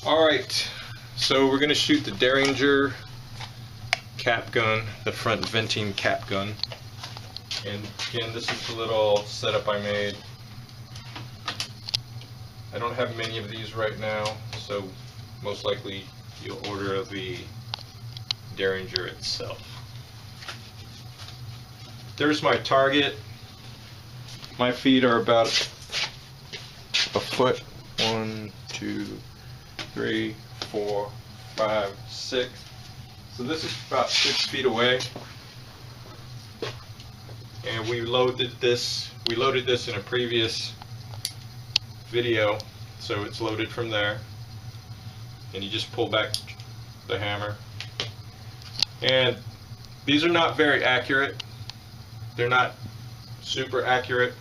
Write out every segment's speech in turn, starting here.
Alright, so we're going to shoot the Derringer cap gun, the front venting cap gun. And again, this is the little setup I made. I don't have many of these right now, so most likely you'll order the Derringer itself. There's my target. My feet are about a foot. 1, 2, 3, 4, 5, 6. So this is about 6 feet away. And we loaded this in a previous video, so it's loaded from there. And you just pull back the hammer. And these are not very accurate. They're not super accurate.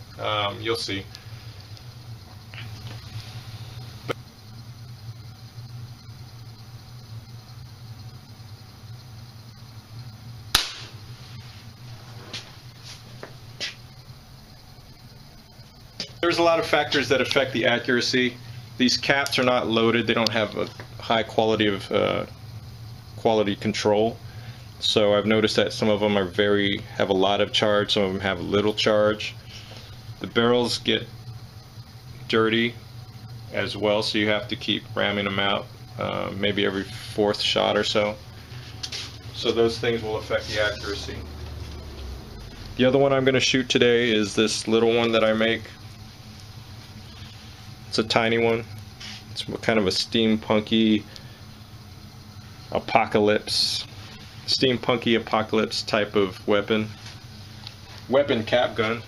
You'll see. There's a lot of factors that affect the accuracy. These caps are not loaded. They don't have a high quality of quality control. So I've noticed that some of them have a lot of charge, some of them have little charge. The barrels get dirty as well, so you have to keep ramming them out maybe every 4th shot or so. So those things will affect the accuracy. The other one I'm going to shoot today is this little one that I make. It's a tiny one. It's kind of a steampunky apocalypse type of weapon cap gun.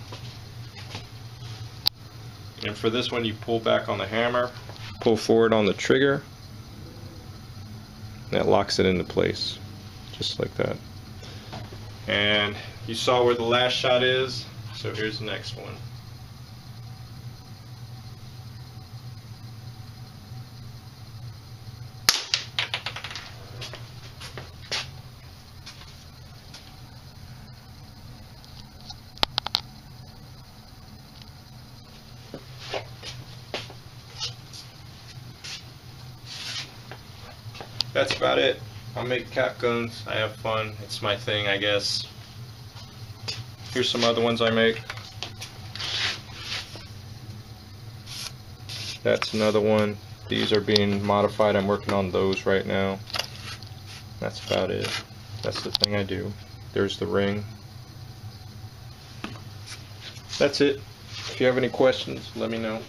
And for this one, you pull back on the hammer, pull forward on the trigger, and that locks it into place, just like that. And you saw where the last shot is, so here's the next one. That's about it. I make cap guns. I have fun. It's my thing, I guess. Here's some other ones I make. That's another one. These are being modified. I'm working on those right now. That's about it. That's the thing I do. There's the ring. That's it. If you have any questions, let me know.